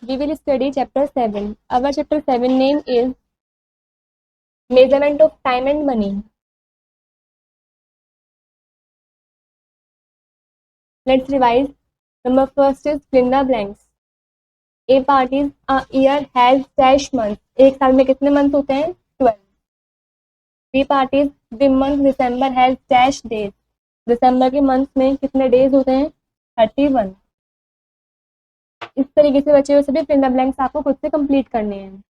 we will study chapter 7. Our chapter 7 name is Measurement of Time and Money. Let's revise. Number first is fill in the blanks. A part is a year has dash months. एक साल में कितने month होते हैं? 12. B part is the month December has dash days. दिसंबर के month में कितने days होते हैं? 31. इस तरीके से बचे हुए सभी फिल इन द ब्लैंक्स आपको खुद से कंप्लीट करने हैं.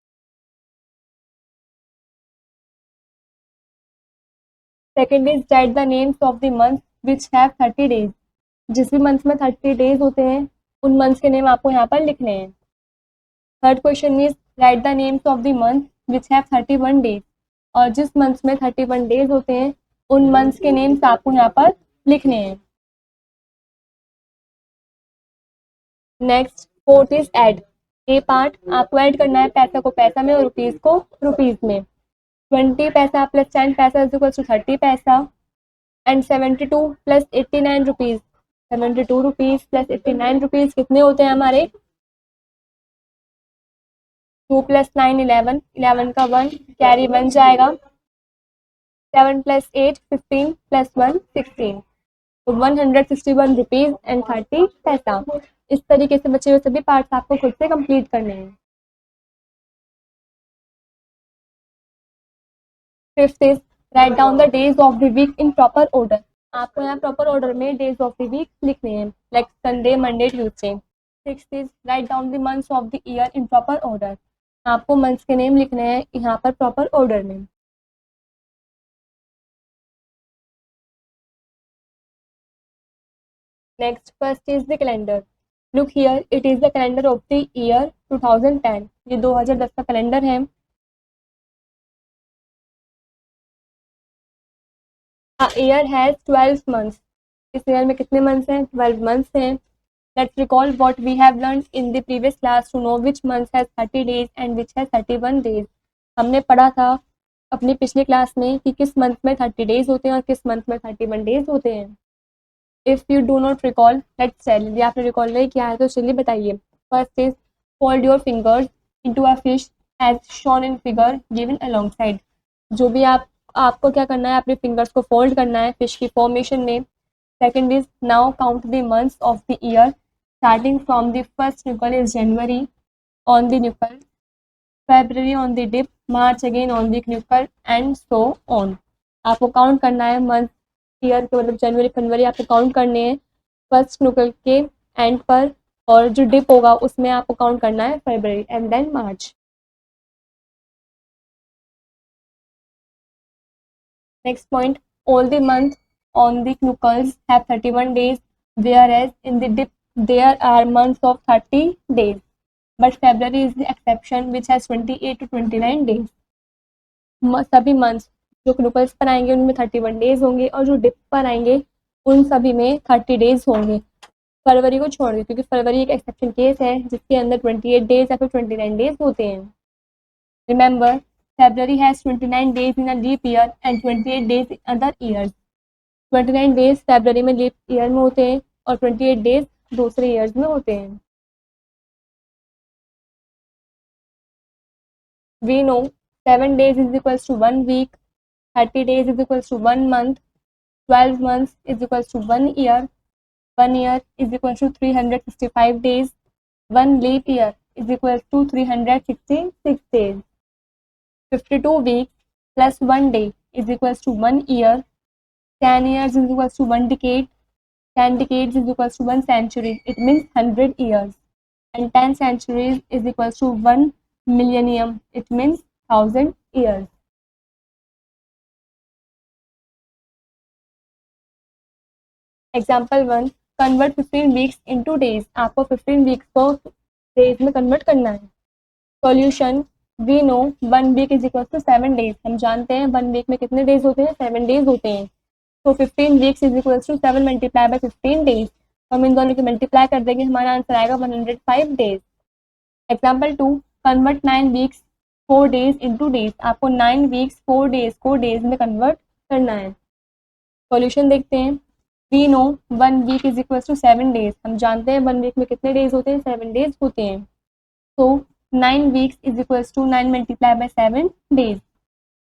Second is right the names of the month which have 30 days. जिस भी मंथ में 30 डेज होते हैं उन मंथ्स के नेम आपको यहाँ पर लिखने हैं. Third question is right the names of the month which have 31 days. और जिस मंथ में 31 डेज होते हैं उन मंथ्स के नेम्स आपको यहाँ पर लिखने हैं. Next fourth is add. A part आपको ऐड करना है पैसा को पैसा में और रुपीज को रुपीज में. 20 पैसा प्लस 10 पैसा इज इक्वल टू 30 पैसा and 72 plus 89 rupees. 72 rupees plus 89 rupees कितने होते हैं हमारे? 2 प्लस 9 11. 11 का 1 कैरी बन जाएगा. 7 प्लस 8 15 प्लस 1 16. तो 161 रुपीज एंड 30 पैसा. इस तरीके से बचे हुए सभी पार्ट्स आपको खुद से कंप्लीट करने हैं. Fifth is write down the days of the week in proper order. आपको यहाँ प्रॉपर ऑर्डर में डेज ऑफ द वीक लिखने हैं like Sunday Monday Tuesday. Sixth is write down the months of the year in proper order. आपको months के name लिखने हैं यहाँ पर प्रॉपर ऑर्डर में. Next first is the calendar. Look here it is the calendar of the year 2010. ये 2010 का calendar है. A year has 12 months. इस ईयर में कितने मंथ्स हैं? 12 मंथ्स हैं. Let's recall what we have learned in the previous class to know which month has 30 days and which has 31 days. हमने पढ़ा था अपनी पिछली क्लास में कि किस मंथ में 30 डेज होते हैं और किस मंथ में 31 डेज होते हैं. If you do not recall, let's tell. यदि आपने रिकॉल नहीं किया है तो चलिए बताइए. First is fold your fingers into a fish as shown in figure given alongside. जो भी आपको क्या करना है, अपने फिंगर्स को फोल्ड करना है फिश की फॉर्मेशन में. Second is now count the months of the year starting from the first knuckle is January on the knuckle, February on the dip, March again on the knuckle and so on. आपको count करना है month year के, मतलब जनवरी फरवरी आपको count करने हैं first nuchal के and पर, और जो डिप होगा उसमें आपको काउंट करना है फरवरी and then March. Next point, all the months on the knuckles have 31 days, whereas in the dip there are months of 30 days. But February is the exception which has 28 to 29 days. सभी months जो knuckles पर आएंगे उनमें 31 days होंगे और जो dip पर आएंगे उन सभी में 30 डेज होंगे, फरवरी को छोड़ के, क्योंकि फरवरी एक एक्सेप्शन केस है जिसके अंदर 28 डेज या फिर 29 डेज होते हैं. Remember, February has 29 days in a leap year and 28 days in other years. 29 days February में leap year में होते हैं और 28 days दूसरे years में होते हैं. We know 7 days is equals to 1 week, 30 days is equals to 1 month, 12 months is equals to 1 year, 1 year is equals to 365 days, 1 leap year is equals to 366 days. 52 weeks plus 1 day is equals to 1 year. 10 years is equals to 1 decade. 10 decades is equals to 1 century. It means 100 years. And 10 centuries is equals to 1 millennium. It means 1000 years. Example 1. Convert 15 weeks into days. आपको 15 weeks को days में convert करना है. Solution. We know 1 week is equals to 7 days. हम जानते हैं 1 week में कितने डेज होते हैं? 7 डेज होते हैं. तो 15 weeks is equals to 7 multiply by 15 days. हम इन दोनों की मल्टीप्लाई कर देंगे, हमारा आंसर आएगा 105 days. Example 2, convert 9 weeks 4 days into days. आपको 9 weeks 4 days को डेज में कन्वर्ट करना है. सॉल्यूशन देखते हैं. We know 1 week is equals to 7 days. हम जानते हैं 1 week में कितने डेज होते हैं? 7 डेज होते हैं. तो 9 weeks is equals to 9 multiply by 7 days.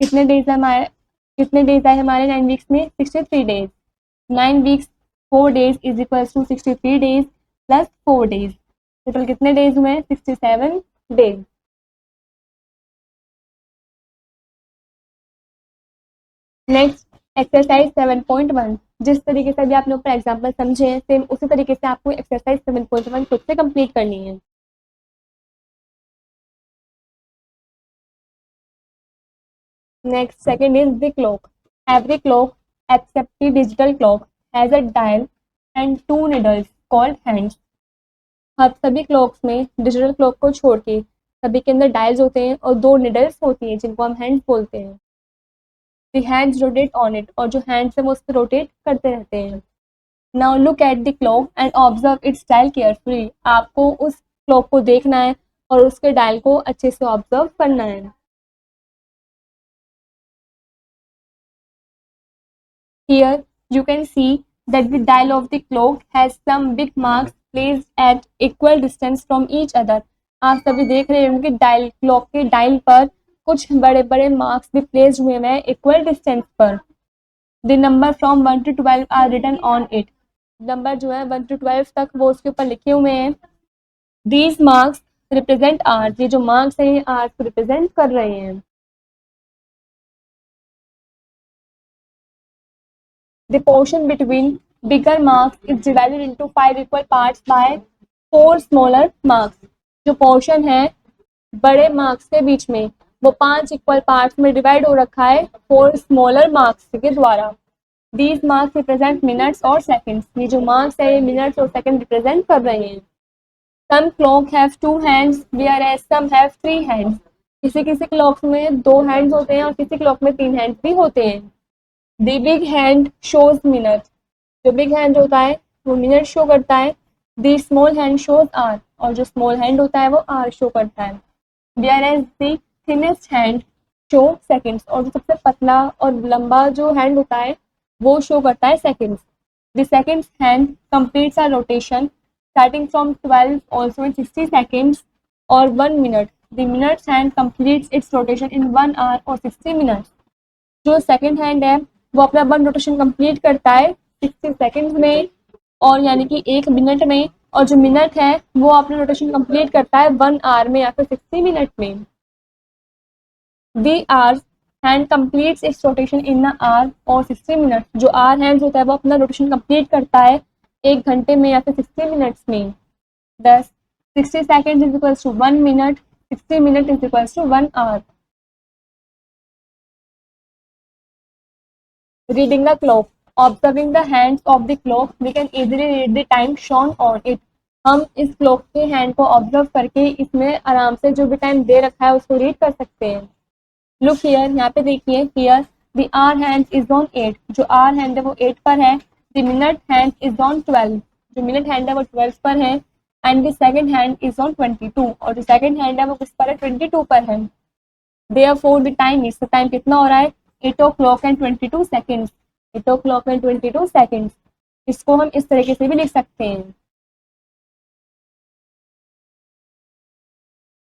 कितने डेज आए हमारे 9 वीक्स में? 63 days. 9 weeks 4 days is equals to 63 days plus 4 days. Total कितने डेज हुए? 67 डेज। Next exercise 7.1। जिस तरीके से अभी आपने ऊपर एग्जाम्पल समझे हैं, सेम उसी तरीके से आपको एक्सरसाइज 7.1 खुद से कंप्लीट करनी है। Next second is the clock. Every clock except the digital clock has a dial and 2 needles called hands. अब सभी क्लॉक्स में डिजिटल क्लॉक को छोड़ के सभी के अंदर डायल्स होते हैं और 2 निडल्स होती हैं जिनको हम हैंड्स बोलते हैं। The hands rotate on it, और जो हैंड्स है वो उस पर रोटेट करते रहते हैं। Now look at the clock and observe it's dial carefully. आपको उस क्लॉक को देखना है और उसके डायल को अच्छे से ऑब्जर्व करना है। Here you can see that the dial of the clock has some big marks placed at equal distance from each other. आप सभी देख रहे होंगे कि डायल क्लॉक के डायल पर कुछ बड़े बड़े मार्क्स भी प्लेस हुए हैं इक्वल डिस्टेंस पर। The number from 1 to 12 are written on it. Number जो है 1 to 12 तक वो उसके ऊपर लिखे हुए हैं। These marks represent hours. ये जो मार्क्स हैं ये आवर्स को रिप्रेजेंट कर रहे हैं। The portion between bigger marks is divided into 5 equal parts by 4 smaller marks. जो पोर्शन है बड़े मार्क्स के बीच में वो 5 इक्वल पार्ट्स में डिवाइड हो रखा है 4 स्मॉलर मार्क्स के द्वारा। These marks represent minutes और seconds. ये जो मार्क्स है ये मिनट्स और सेकंड रिप्रेजेंट कर रहे हैं। Some clock have 2 hands whereas some have 3 hands. किसी किसी क्लॉक्स में 2 हैंड्स होते हैं और किसी क्लॉक में 3 हैंड्स भी होते हैं। The big hand shows minute. जो बिग हैंड होता है वो मिनट शो करता है। The small hand shows hour, और जो स्मॉल हैंड होता है वो आर शो करता है। Whereas the thinnest hand show seconds, और जो सबसे पतला और लंबा जो हैंड होता है वो शो करता है seconds. The second hand completes a rotation starting from 12 also in 60 seconds और 1 minute. The minutes hand completes its rotation in 1 hour और 60 मिनट्स। जो सेकंड हैंड है वो अपना 1 रोटेशन कंप्लीट करता है 60 सेकेंड्स में, और यानी कि 1 मिनट में, और जो मिनट है वो अपना रोटेशन कंप्लीट करता है 1 आवर में या फिर 60 मिनट में। The hours hand completes its rotation in a hour और 60 मिनट। जो आवर हैंड होता है वो अपना रोटेशन कंप्लीट करता है 1 घंटे में या फिर 60 मिनट्स में। 10 60 second is equals to 1 minute, 60 minute is equals to 1 hour. Reading the clock. Observing the hands of the clock, we can easily read the time shown on it. हम इस clock के हैंड को observe करके इसमें आराम से जो भी टाइम दे रखा है उसको रीड कर सकते हैं। लुक हियर, यहाँ पे देखिए, here the hour hand is on 8। जो आवर हैंड है वो 8 पर है। The minute hand is on 12। जो मिनट हैंड है वो 12 पर है। And the second hand is on 22, और जो सेकंड हैंड है वो किस पर है? 22 पर है। Therefore the time is, तो टाइम कितना हो रहा है? 8 o'clock and 22 seconds। 8 o'clock and 22 seconds। इसको हम इस तरीके से भी लिख सकते हैं।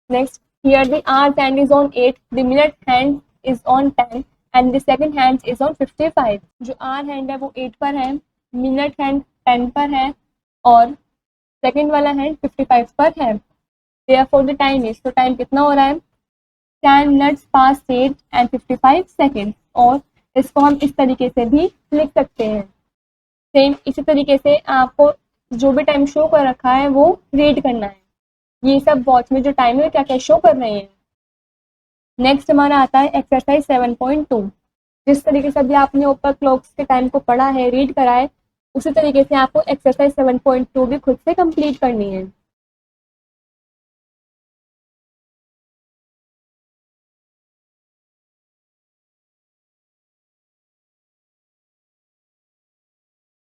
Next, here the hour hand is on 8, the minute hand is on 10 and the second hand is on 55। जो hour hand है वो 8 पर है, minute hand 10 पर है और सेकंड वाला हैंड 55 पर है। Therefore the time is, तो टाइम कितना हो रहा है? 10 minutes past 8 and 55 seconds। और इसको हम इस तरीके से भी लिख सकते हैं। सेम इसी तरीके से आपको जो भी टाइम शो कर रखा है वो रीड करना है। ये सब वॉच में जो टाइम है क्या क्या शो कर रहे हैं। नेक्स्ट हमारा आता है एक्सरसाइज 7.2। जिस तरीके से अभी आपने ऊपर क्लॉक्स के टाइम को पढ़ा है, रीड करा है, उसी तरीके से आपको एक्सरसाइज 7.2 भी खुद से कंप्लीट करनी है।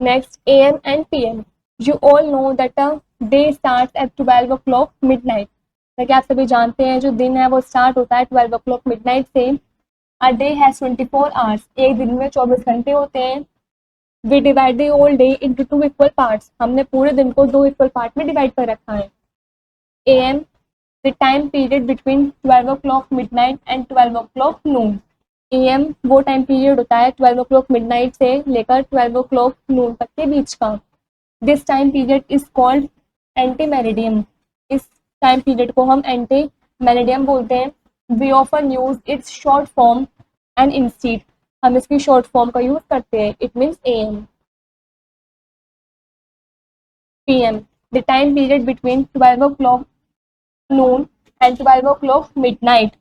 Next, AM and PM. You all know that a day starts at 12 o'clock midnight। ताकि आप सभी जानते हैं जो दिन है वो स्टार्ट होता है 12 o'clock midnight से। A day has 24 hours। एक दिन में 24 घंटे होते हैं। We divide the whole day into 2 equal parts। हमने पूरे दिन को 2 इक्वल पार्ट में डिवाइड कर रखा है। AM the time period between 12 o'clock midnight and 12 o'clock noon। AM वो टाइम पीरियड होता है 12 o'clock midnight से लेकर 12 o'clock noon तक के बीच का। This time period is called ante meridiem. इस टाइम पीरियड को हम एंटी मेरिडियम बोलते हैं। We often use its short form and instead, हम इसकी शॉर्ट फॉर्म का यूज करते हैं, it means AM। PM the time period between 12 o'clock noon and 12 o'clock midnight।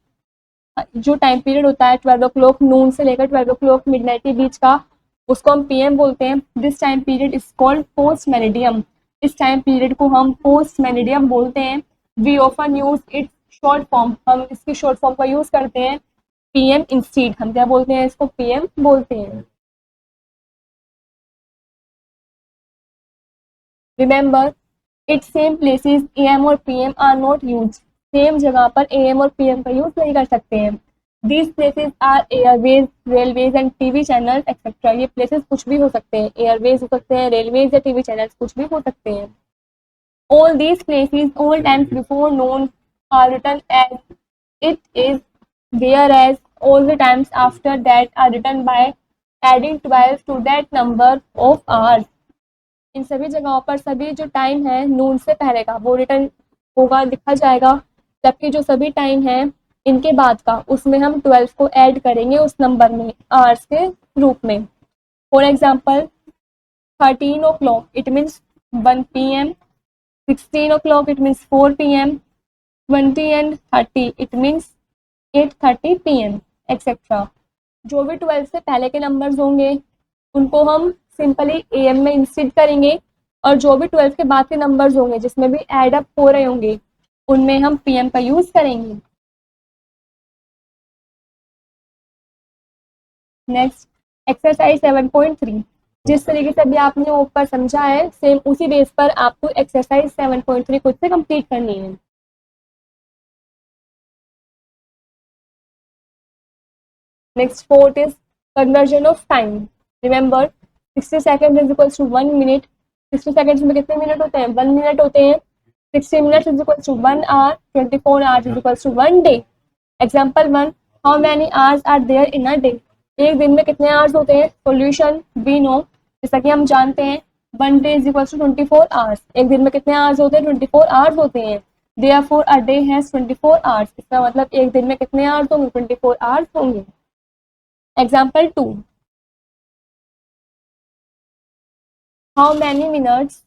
जो टाइम पीरियड होता है 12 o'clock नून से लेकर 12 o'clock मिडनाइट के बीच का, उसको हम PM बोलते हैं। This time period is called post meridiem. इस टाइम पीरियड को हम पोस्ट मेरिडियम बोलते हैं। We often use its short form, हम इसकी शॉर्ट फॉर्म का यूज करते हैं PM इंस्टीड। हम क्या बोलते हैं, इसको PM बोलते हैं। Remember it same places AM और PM are not use. Same जगह पर AM और PM का यूज नहीं कर सकते हैं। These places are airways, railways and TV channel etcetera. ये प्लेसेस कुछ भी हो सकते हैं, एयरवेज हो सकते हैं, रेलवेज या टीवी चैनल्स कुछ भी हो सकते हैं। All these places all times before noon are written as it is, whereas all the times after that are written by adding 12 to that number of hours. इन सभी जगहों पर सभी जो टाइम है नून से पहले का वो रिटर्न होगा, लिखा जाएगा, जबकि जो सभी टाइम है इनके बाद का उसमें हम 12 को ऐड करेंगे उस नंबर में आवर्स के रूप में। For example 13 o'clock it means 1 PM, 16 o'clock it means 4 PM, 20 and 30 it means 8:30 PM etcetera. जो भी 12 से पहले के नंबर्स होंगे उनको हम सिंपली AM में इंस्टीड करेंगे, और जो भी 12 के बाद के नंबर्स होंगे जिसमें भी एड अप हो रहे होंगे उनमें हम PM का यूज करेंगे। Next exercise 7.3। जिस तरीके से अभी आपने ऊपर समझा है सेम उसी बेस पर आपको एक्सरसाइज 7.3 खुद से कंप्लीट करनी है। Next fourth is conversion of time. Remember 60 second is equals to 1 minute. 60 seconds में कितने मिनट होते हैं, 1 मिनट होते हैं। 60 minutes is equals to 1 hour. 24 hours is equals to 1 day. Example 1, how many hours are there in a day. एक दिन में कितने आवर्स होते हैं। सॉल्यूशन वी नो, जैसा कि हम जानते हैं 1 day is equals to 24 hours. एक दिन में कितने आवर्स होते हैं, 24 आवर्स होते हैं। Therefore a day has 24 hours. इसका मतलब एक दिन में कितने आवर्स होंगे, 24 आवर्स होंगे। Example 2, how many minutes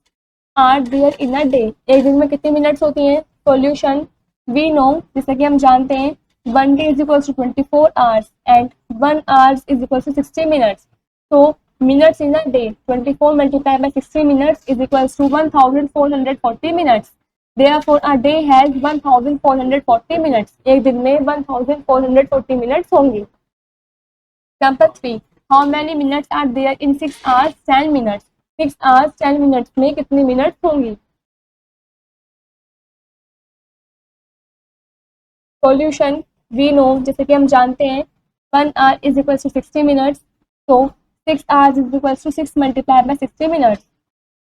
are there in a day. एक दिन में कितनी मिनट्स होती हैं। सॉल्यूशन वी नो, जैसा कि हम जानते हैं 1 day is equals to 24 hours and 1 hours is equals to 60 minutes. तो minutes in a day 24 multiply by 60 minutes is equals to 1440 minutes. Therefore a day has 1440 minutes. एक दिन में 1440 मिनट्स होंगे। Example 3, how many minutes are there in 6 hours 10 minutes। 6 hours 10 minutes में कितनी minutes होंगी। Solution we no, जैसे कि हम जानते हैं 1 hour is equal to 60 minutes. तो 6 hours is equal to 6 multiply by 60 minutes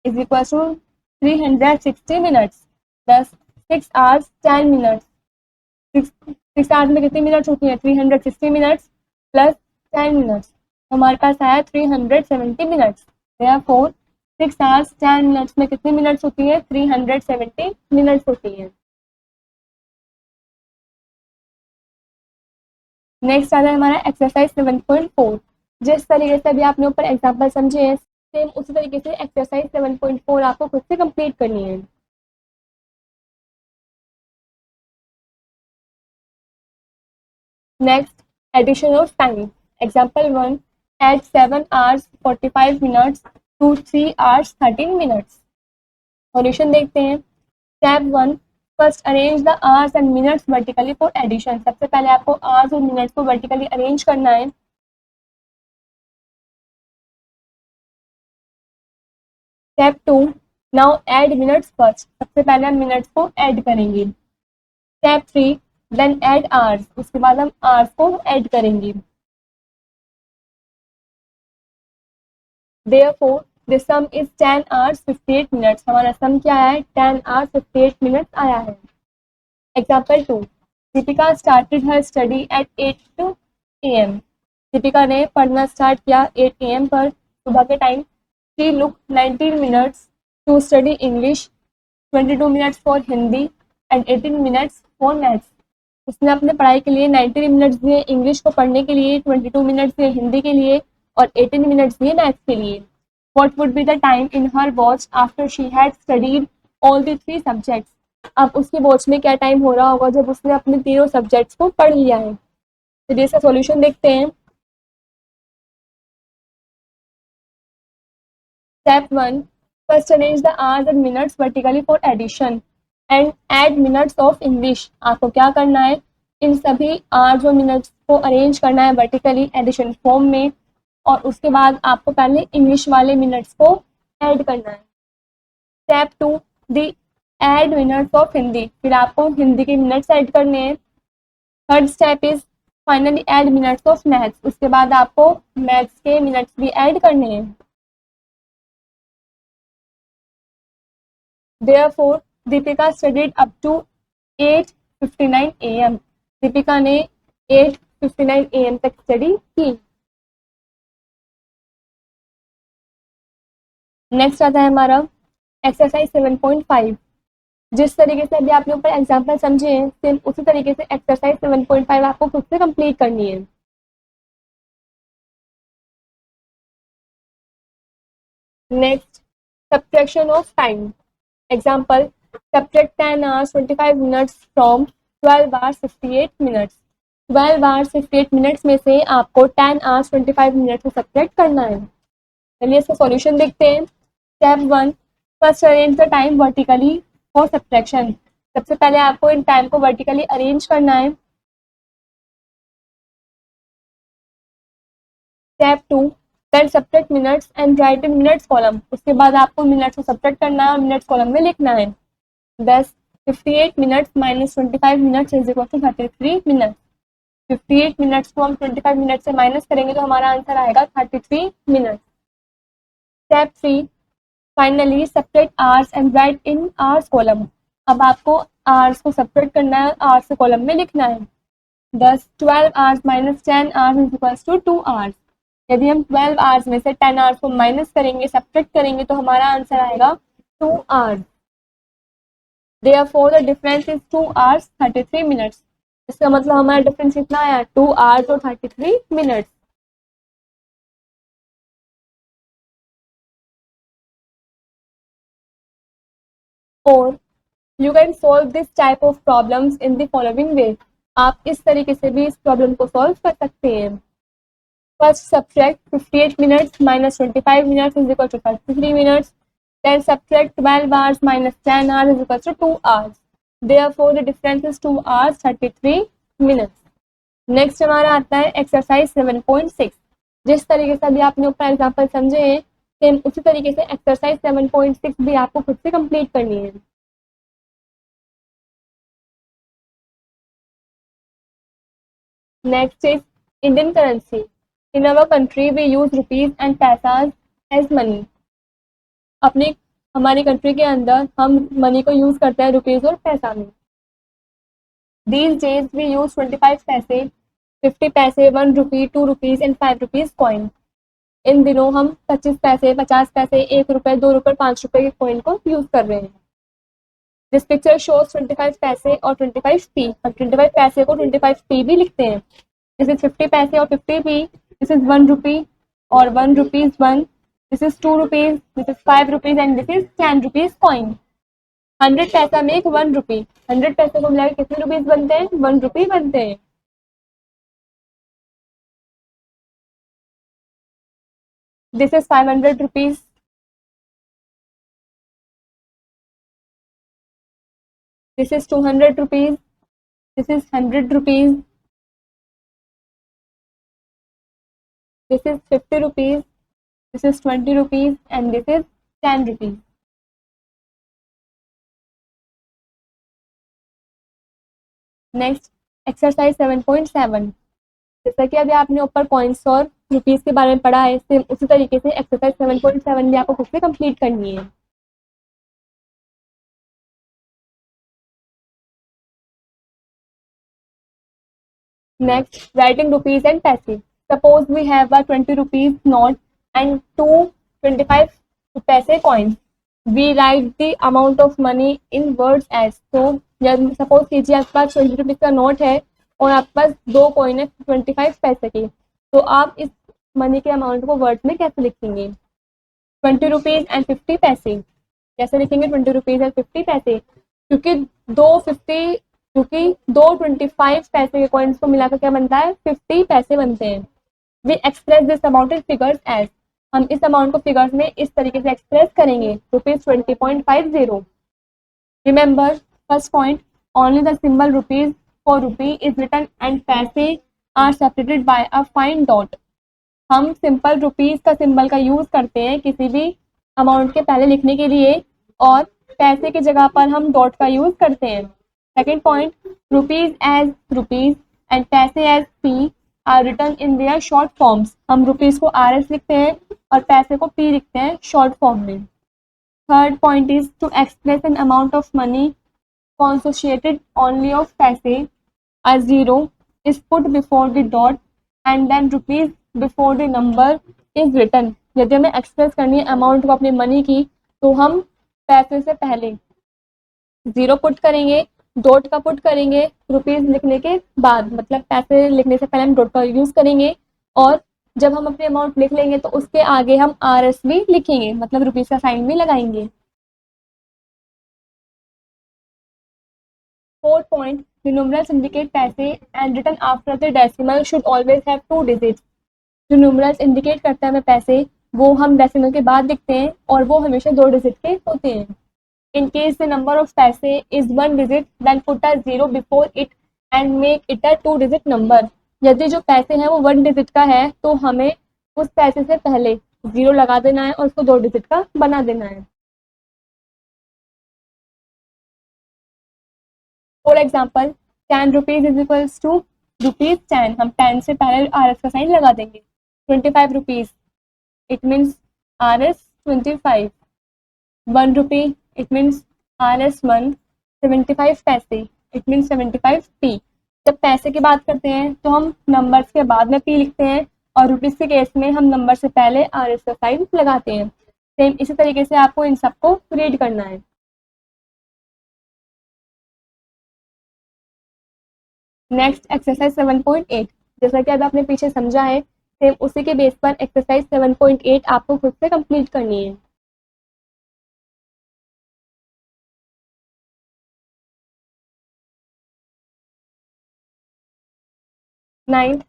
is equal to 360 minutes plus 6 hours 10 minutes. 6 hours में कितनी मिनट्स होती हैं, 360 मिनट्स प्लस 10 मिनट्स, हमारे पास आया 370 मिनट्स। देयरफॉर 6 hours 10 मिनट्स में कितनी मिनट्स होती है, 370 मिनट्स होती है। नेक्स्ट आता है हमारा एक्सरसाइज 7.4। जिस तरीके से अभी आपने ऊपर एग्जाम्पल समझे हैं सेम उसी तरीके से एक्सरसाइज 7.4 आपको खुद से कंप्लीट करनी है। Next addition of time. Example 1, add 7 hours 45 minutes to 3 hours 13 minutes। Solution देखते हैं। Step 1, first arrange the hours and minutes vertically for addition. सबसे पहले आपको आवर्स और मिनट्स को वर्टिकली अरेंज करना है। Step 2, now add minutes first. सबसे पहले हम मिनट्स को ऐड करेंगे। Step 3, then add hours. उसके बाद हम आवर्स को ऐड करेंगे। Therefore, the sum is 10 hours 58 minutes। हमारा सम क्या है, 10 hours 58 minutes आया है। Example 2, Deepika started her study at 8 AM। Deepika ने पढ़ना स्टार्ट किया 8 AM पर, सुबह के time. She look 19 minutes to study English, 22 minutes for Hindi and 18 minutes for maths. उसने अपने पढ़ाई के लिए 19 मिनट्स दिए, इंग्लिश को पढ़ने के लिए 22 मिनट्स दिए, हिंदी के लिए और 18 मिनट्स दिए मैथ्स के लिए। What would be the time in her watch after she had studied all the three subjects? अब उसकी वॉच में क्या टाइम हो रहा होगा जब उसने अपने तीनों सब्जेक्ट्स को पढ़ लिया है। चलिए इसका सॉल्यूशन देखते हैं। Step 1, first arrange the hours and minutes vertically for addition and add minutes of English. आपको क्या करना है, इन सभी आवर्स और मिनट्स को अरेंज करना है वर्टिकली एडिशन फॉर्म में, और उसके बाद आपको पहले इंग्लिश वाले मिनट्स को ऐड करना है। Step 2, the add minutes of Hindi, फिर आपको हिंदी के मिनट्स ऐड करने हैं। Third step is finally add minutes of maths, उसके बाद आपको मैथ्स के मिनट्स भी ऐड करने हैं। Therefore, Deepika studied up to 8:59 AM। Deepika ने 8:59 AM तक स्टडी की। नेक्स्ट आता है हमारा एक्सरसाइज 7.5। जिस तरीके से अभी आपने ऊपर एग्जाम्पल समझे हैं, सेम उसी तरीके से एक्सरसाइज 7.5 आपको खुद से कंप्लीट करनी है। Next, subtraction of time. Example, subtract 10 hours 25 minutes from 12 hours 58 minutes। 12 hours 58 minutes में से आपको 10 hours 25 minutes को सब्ट्रैक्ट करना है। चलिए इसका सॉल्यूशन देखते हैं। Step 1, first arrange the time vertically for subtraction. सबसे पहले आपको इन टाइम को वर्टिकली अरेंज करना है। Step 2, then subtract minutes and write in minutes column. उसके बाद आपको मिनट्स को सब्ट्रैक्ट करना है और मिनट्स कॉलम में लिखना है। 58 minutes minus 25 minutes is equal to 33 minutes. 58 minutes को हम 25 मिनट से माइनस करेंगे तो हमारा आंसर आएगा 33 minutes. Step 3, finally subtract hours and write in hours column. अब आपको आवर्स को सब्ट्रैक्ट करना है, आवर्स को कॉलम में लिखना है। 12 hours minus 10 hours is equal to 2 hours. यदि हम 12 आवर्स में से 10 आवर्स को माइनस करेंगे, सब्ट्रैक्ट करेंगे तो हमारा आंसर आएगा 2 hours. Therefore the difference is 2 hours 33 minutes। इसका मतलब हमारा डिफरेंस कितना आया, 2 hours और 33 मिनट्स। और you can solve this type of problems in the following वे। आप इस तरीके से भी इस प्रॉब्लम को सॉल्व कर सकते हैं। First subtract 58 minutes minus 25 minutes is equal to 33 minutes. Then subtract 12 hours minus 10 hours is equal to 2 hours. Therefore the difference is 2 hours 33 minutes. Next हमारा आता है एक्सरसाइज 7.6। जिस तरीके से अभी आपने ऊपर एग्जांपल समझे हैं, सेम उसी तरीके से एक्सरसाइज 7.6 भी आपको खुद से कंप्लीट करनी है। Next is Indian currency. In our country we use rupees and paisas as money. अपनी हमारी कंट्री के अंदर हम मनी को यूज करते हैं रुपीज और पैसा में। These days we use 25 पैसे, 50 पैसे, 1 रुपी, 2 रुपीज एंड 5 रुपीज कॉइन। इन दिनों हम 25 पैसे, 50 पैसे, 1 रुपए, 2 रुपए, 5 रुपए के कॉइन को यूज कर रहे हैं। दिस पिक्चर शोज 25 पैसे और 25 पी। हम 25 पैसे को 25 पी भी लिखते हैं। दिस इज 50 पैसे और 50 पी। दिस इज 1 रुपी और 1 rupees 1। This is 2 rupees, this is 5 rupees and this is 10 rupees coin. 100 पैसा में एक 1 रुपी, 100 पैसे को मिलाकर कितने रुपीज बनते हैं, 1 रुपी बनते हैं। This is 500 rupees. This is 200 rupees. This is 100 rupees. This is 50 rupees. This is 20 rupees and this is 10 rupees. Next exercise 7.7। जैसा कि अभी आपने ऊपर कॉइन्स और रुपीज के बारे में पढ़ा है, सेम उसी तरीके से एक्सरसाइज 7.7 भी आपको खुद से कंप्लीट करनी है। Next, writing rupees and paise. Suppose we have a 20 rupees note and two 25 paise coins. We write the amount of money in words as. तो सपोज कीजिए आपके पास 20 रुपीज का नोट है और आपके पास दो कॉइन है 25 पैसे की, तो आप इस मनी के अमाउंट को वर्ड्स में कैसे लिखेंगे? 20 रुपीज एंड 50 पैसे। कैसे लिखेंगे 20 रुपीज एंड 50 पैसे? क्योंकि दो 25 पैसे के कॉइन्स को मिलाकर क्या बनता है? 50 पैसे बनते हैं। We express this amount in figures as. हम इस अमाउंट को फिगर्स में इस तरीके से एक्सप्रेस करेंगे, ₹20.50। Remember first point, only the symbol rupees for rupee is written and paise are separated by a fine dot. हम सिंपल रुपीज का सिंबल का यूज करते हैं किसी भी अमाउंट के पहले लिखने के लिए, और पैसे की जगह पर हम डॉट का यूज करते हैं। Second point, rupees as rupees and paise as P are written in their short forms. हम रुपीज को RS लिखते हैं और पैसे को P लिखते हैं शॉर्ट फॉर्म में। Third point is to express an amount of money consociated only of paise, a zero is put before the dot and then rupees before the number is written। यदि हमें एक्सप्रेस करनी है amount को अपनी money की, तो हम पैसे से पहले जीरो पुट करेंगे, डॉट का पुट करेंगे रुपीज लिखने के बाद, मतलब पैसे लिखने से पहले हम डॉट का यूज करेंगे, और जब हम अपनी अमाउंट लिख लेंगे तो उसके आगे हम RS भी लिखेंगे, मतलब रुपीज का साइन भी लगाएंगे। Fourth point, the numerals indicate पैसे and written after the decimal should always have 2 digits। जो numerals indicate करता है हमें पैसे, वो हम डेसिमल के बाद लिखते हैं और वो हमेशा 2 डिजिट के होते हैं। In case the number of पैसे is 1 digit, then put a zero before it and make it a 2 digit number। यदि जो पैसे हैं वो 1 डिजिट का है तो हमें उस पैसे से पहले जीरो लगा देना है और उसको 2 डिजिट का बना देना है। For example, 10 rupees is equals to rupees 10। हम 10 से पहले RS का साइन लगा देंगे। 25 rupees, it means RS 25। 1 rupee, it means RS 1। 75 पैसे, इट मीन्स 75P। जब पैसे की बात करते हैं तो हम नंबर्स के बाद में P लिखते हैं, और रुपीज के केस में हम नंबर से पहले RS का साइन लगाते हैं। सेम इसी तरीके से आपको इन सबको रीड करना है। Next exercise 7.8। जैसा कि अब आपने पीछे समझा है, सेम उसी के बेस पर एक्सरसाइज 7.8 आपको खुद से कंप्लीट करनी है। Ninth,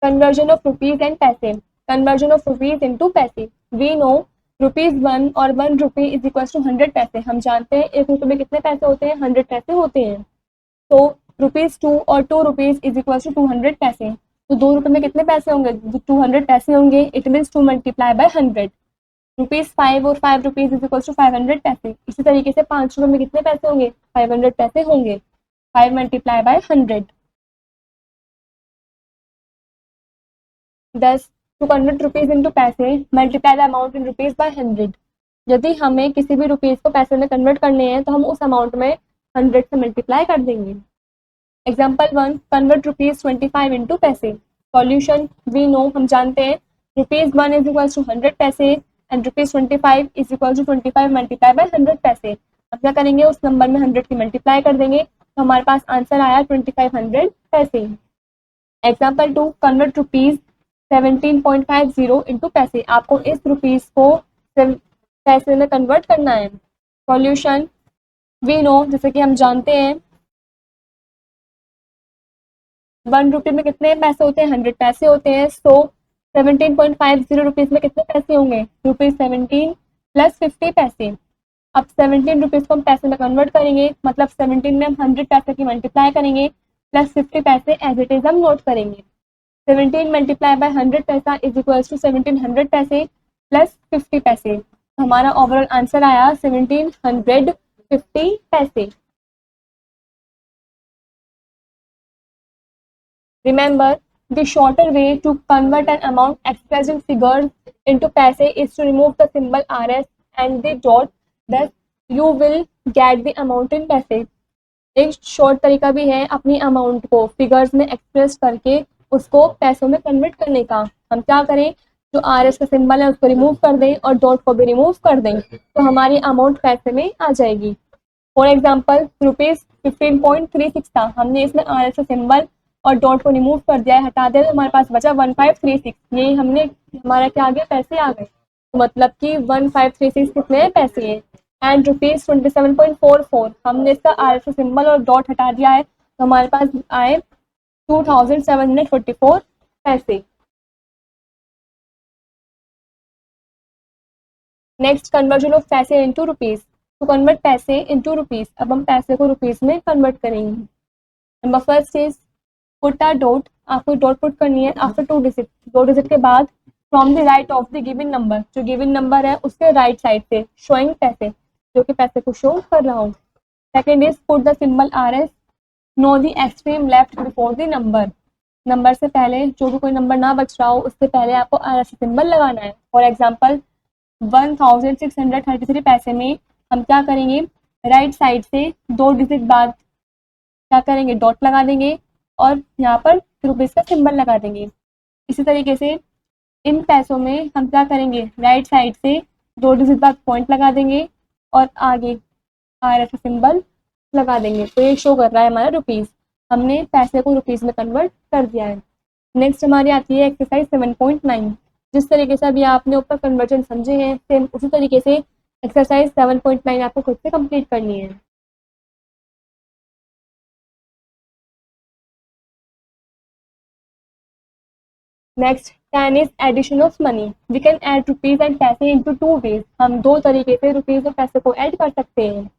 conversion of rupees and पैसे। कन्वर्जन ऑफ रुपीज इनटू पैसे। वी नो ₹1 और 1 रुपी इज इक्वल टू 100 पैसे। हम जानते हैं 1 रुपये में कितने पैसे होते हैं? 100 पैसे होते हैं। तो ₹2 और 2 रुपीज इज इक्वल टू 200 पैसे। तो 2 रुपये में कितने पैसे होंगे? 200 पैसे होंगे। It means 2 multiply by 100। ₹5 और 5 रुपीज इज इक्वल टू 500 पैसे। इसी तरीके से 5 रुपये में कितने पैसे होंगे? 500 पैसे होंगे। 5 multiply by 100। 10, to convert rupees into paise, multiply the amount in rupees by 100। यदि हमें किसी भी रुपीज को पैसे में कन्वर्ट करने हैं तो हम उस अमाउंट में 100 से मल्टीप्लाई कर देंगे। Example 1, convert ₹25 into paise. Solution, we know, हम जानते हैं ₹1 is equal to 100 paise and ₹25 is equal to 25 multiply by 100 paise. अब क्या करेंगे? उस नंबर में 100 की मल्टीप्लाई कर देंगे, तो हमारे पास आंसर आया 2500 पैसे। एग्जाम्पल 2, कन्वर्ट रुपीज 17.50 इंटू पैसे। आपको इस रुपीज को पैसे में कन्वर्ट करना है। सॉल्यूशन, वी नो, जैसे कि हम जानते हैं 1 रुपये में कितने पैसे होते हैं? 100 पैसे होते हैं। सो 17.50 रुपीज में कितने पैसे होंगे? ₹17 प्लस 50 पैसे। अब 17 रुपीज को हम पैसे में कन्वर्ट करेंगे, मतलब 17 में हम 100 पैसे की मल्टीप्लाई करेंगे प्लस 50 पैसे एज इट इज हम नोट करेंगे। 17 मल्टीप्लाई बाय 100 पैसा इज इक्वल्स टू 1700 पैसे प्लस 50 पैसे। तो हमारा ओवरऑल आंसर आया 1750 पैसे। Remember, the shorter way to convert an amount expressed in figures into paise is to remove the symbol RS and the dot. Thus, you will get the amount in paise. एक short तरीका भी है अपनी amount को figures में express करके उसको पैसों में कन्वर्ट करने का। हम क्या करें, जो आर एस का सिंबल है उसको रिमूव कर दें और डॉट को भी रिमूव कर दें, तो हमारी अमाउंट पैसे में आ जाएगी। फॉर एग्जाम्पल ₹15.36 था, हमने इसमें आर एस का सिंबल और डॉट को रिमूव कर दिया है, हटा दिया, तो हमारे पास बचा 1536। ये हमने हमारा क्या आ गया, पैसे आ गए। तो मतलब कि 1536 कितने हैं, पैसे हैं। एंड ₹27.44, हमने इसका आर एस सिंबल और डॉट हटा दिया है, तो हमारे पास आए 2744 पैसे। नेक्स्ट, कन्वर्जन ऑफ पैसे इनटू रुपीज। टू कन्वर्ट पैसे इनटू रुपीज, अब हम पैसे को रुपीज में कन्वर्ट करेंगे। Number first is put a dot, आपको डॉट पुट करनी है आफ्टर 2 डिजिट, 2 डिजिट के बाद from the right of the given number, जो गिवन नंबर है उसके राइट साइड से, शोइंग पैसे, जो कि पैसे को शो कर रहा हूँ। Second is put the symbol R S know the extreme left before the number, number से पहले जो भी कोई नंबर ना बच रहा हो उससे पहले आपको आर एस सिंबल लगाना है। फॉर एग्जाम्पल 1633 पैसे में हम क्या करेंगे, राइट साइड से 2 डिजिट बाद क्या करेंगे, डॉट लगा देंगे और यहाँ पर रुपीज का सिंबल लगा देंगे। इसी तरीके से इन पैसों में हम क्या करेंगे, राइट साइड से 2 डिजिट बाद पॉइंट लगा देंगे और आगे आर एस सिंबल लगा देंगे, तो ये शो कर रहा है हमारा रुपीज। हमने पैसे को रुपीज में कन्वर्ट कर दिया है। नेक्स्ट हमारी आती है एक्सरसाइज 7.9। जिस तरीके से अभी आपने ऊपर कन्वर्जन समझे हैं, सेम उसी तरीके से एक्सरसाइज 7.9 आपको खुद से कंप्लीट करनी है। Next 10 is addition of money. We can add rupees and paise into 2 ways, हम 2 तरीके से रुपीज और पैसे को ऐड कर सकते हैं।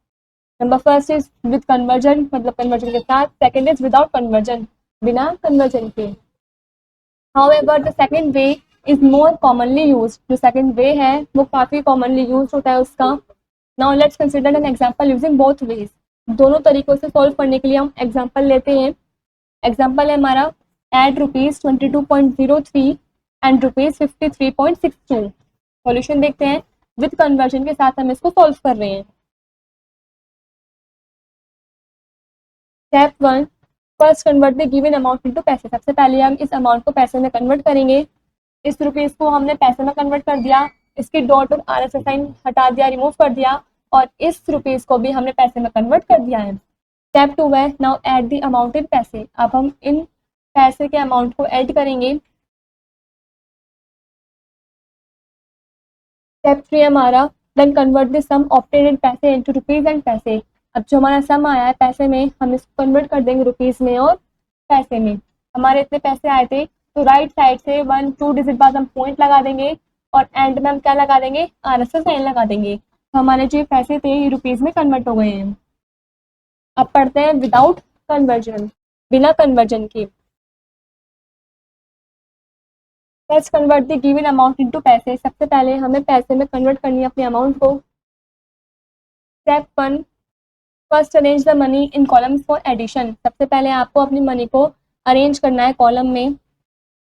Number first is with conversion, मतलब कन्वर्जन के साथ। सेकेंड इज विदाउट कन्वर्जन, बिना कन्वर्जन के। However, the second way is more commonly used. जो second way है वो काफ़ी commonly used होता है उसका। Now let's consider an example using both ways. दोनों तरीकों से solve करने के लिए हम example लेते हैं। Example है हमारा add ₹22.03 and ₹53.62। Solution देखते हैं। With conversion के साथ हम इसको solve कर रहे हैं। Step 1, first convert the given amount into पैसे। सबसे पहले हम इस अमाउंट को पैसे में कन्वर्ट करेंगे। इस रुपीज को हमने पैसे में कन्वर्ट कर दिया, इसकी डॉट और आर एस साइन हटा दिया, रिमूव कर दिया, और इस रुपीज को भी हमने पैसे में कन्वर्ट कर दिया है। स्टेप 2 है नाउ ऐड द अमाउंट इन पैसे। अब हम इन पैसे के अमाउंट को ऐड करेंगे। स्टेप 3 हमारा then convert the sum obtained in paise into rupees and पैसे। अब जो हमारा सम आया है पैसे में, हम इसको कन्वर्ट कर देंगे रुपीज में और पैसे में। हमारे इतने पैसे आए थे, तो राइट साइड से 1-2 डिजिट बाद हम पॉइंट लगा देंगे और एंड में हम क्या लगा देंगे, आर एस साइन लगा देंगे। तो हमारे जो पैसे थे ये रुपीज में कन्वर्ट हो गए हैं। अब पढ़ते हैं विदाउट कन्वर्जन, बिना कन्वर्जन के। Let's convert the given amount into पैसे। सबसे पहले हमें पैसे में कन्वर्ट करनी है अपनी अमाउंट को। Step 1, first arrange the money in columns for addition. सबसे पहले आपको अपनी मनी को अरेंज करना है कॉलम में।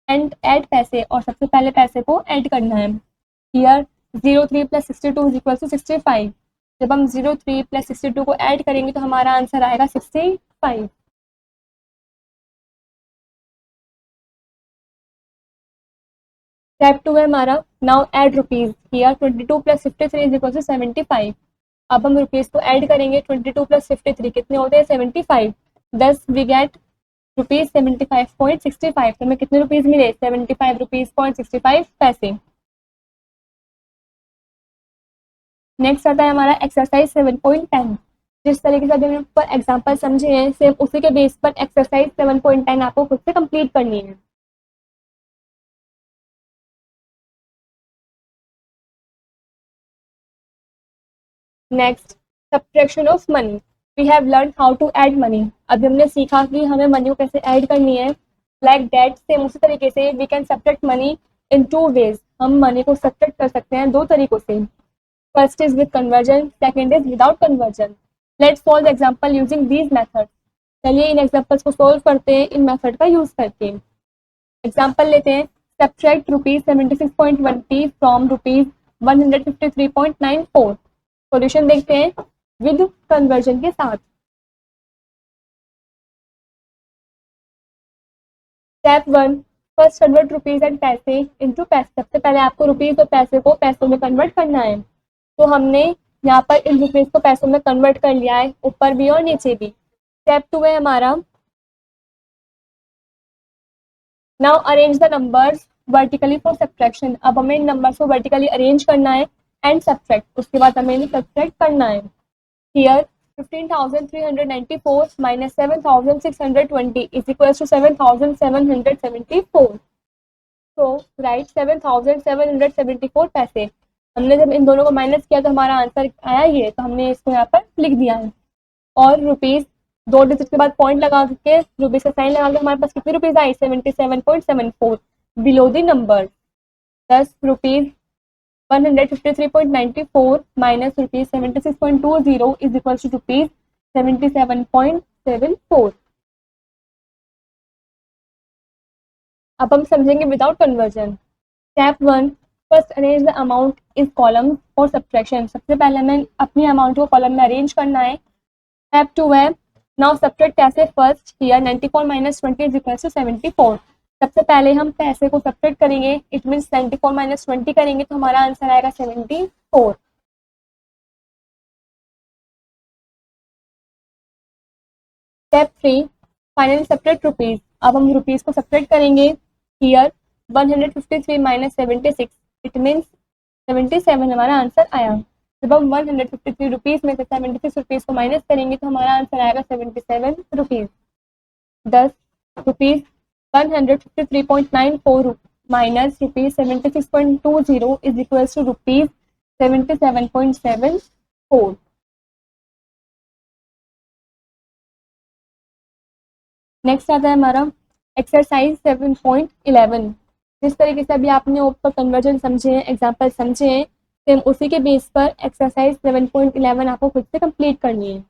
एंड ऐड पैसे, और सबसे पहले पैसे को ऐड करना है। हियर 03 + 62 = 65। जब हम 03 + 62 को ऐड करेंगे तो हमारा आंसर आएगा 65। स्टेप 2 है हमारा नाउ ऐड रुपीज। हियर 22 + 53 = 75। अब हम रुपीज को ऐड करेंगे। 22 + 53 कितने होते हैं, 75। दस वी गेट ₹75.65। तो हमें कितने रुपीज मिले, ₹75.65 पैसे। नेक्स्ट आता है हमारा एक्सरसाइज 7.10। जिस तरीके से अभी ऊपर एग्जाम्पल समझे हैं, सेम उसी के बेस पर एक्सरसाइज 7.10 आपको खुद से कंप्लीट करनी है। Next, subtraction of money. We have learn how to add money. अभी हमने सीखा कि हमें मनी को कैसे ऐड करनी है। लाइक दैट, सेम उसी तरीके से we can subtract money in 2 ways. हम मनी को सब्ट्रैक्ट कर सकते हैं 2 तरीकों से। First is with conversion, second is without conversion. Let's solve example using these method. चलिए इन एग्जाम्पल्स को सोल्व करते हैं इन मेथड का यूज करके। एग्जाम्पल लेते हैं, सब्ट्रैक्ट ₹76.20 फ्रॉम ₹153.94। सॉल्यूशन देखते हैं विद कन्वर्जन के साथ। Step 1, first convert rupees and paise into पैसे। सबसे पहले आपको रुपीज और पैसे को पैसों में कन्वर्ट करना है। तो हमने यहाँ पर इन रुपीज को पैसों में कन्वर्ट कर लिया है, ऊपर भी और नीचे भी। स्टेप 2 है हमारा, now arrange the numbers vertically for subtraction. अब हमें इन नंबर्स को वर्टिकली अरेंज करना है एंड सब्ट्रैक्ट, उसके बाद हमें इन्हें सब्ट्रैक्ट करना है। Here 15,394 minus 7,620 is equals to 7,774. So write 7,774 पैसे। हमने जब इन दोनों को माइनस किया तो हमारा आंसर आया ये, तो हमने इसको यहाँ पर लिख दिया है। और रुपीज 2 डिजिट के बाद पॉइंट लगा के रुपीज का साइन लगा के हमारे पास कितनी rupees I, 77.74 below the number. 10 rupees 153.94 minus rupees 76.20 is equals to rupees 77.74. अब हम समझेंगे without conversion. Step 1, first arrange the amount is column for subtraction. सबसे पहले हमें अपनी अमाउंट को कॉलम में अरेंज करना है। स्टेप 2 है, नाउ सब्ट्रैक्ट कैसे, first here 94 minus 20 is equals to 74। सबसे पहले हम पैसे को सब्ट्रैक्ट करेंगे, इट मीन्स 94 minus 20 करेंगे तो हमारा आंसर आएगा 74। Step 3, finally subtract rupees. अब हम रुपीज को सब्ट्रैक्ट करेंगे। हियर 153 minus 76, इट मीन्स 77 हमारा आंसर आया। जब हम 153 रुपीज में से 76 रुपीज को माइनस करेंगे तो हमारा आंसर आएगा 77 rupees. 10 rupees 153.94 minus rupees 76.20 is equals to rupees 77.74। Next आता है हमारा एक्सरसाइज 7.11। जिस तरीके से अभी आपने ऊपर कन्वर्जन समझे हैं, एग्जाम्पल समझे हैं, सेम उसी के बेस पर एक्सरसाइज 7.11 आपको खुद से कंप्लीट करनी है।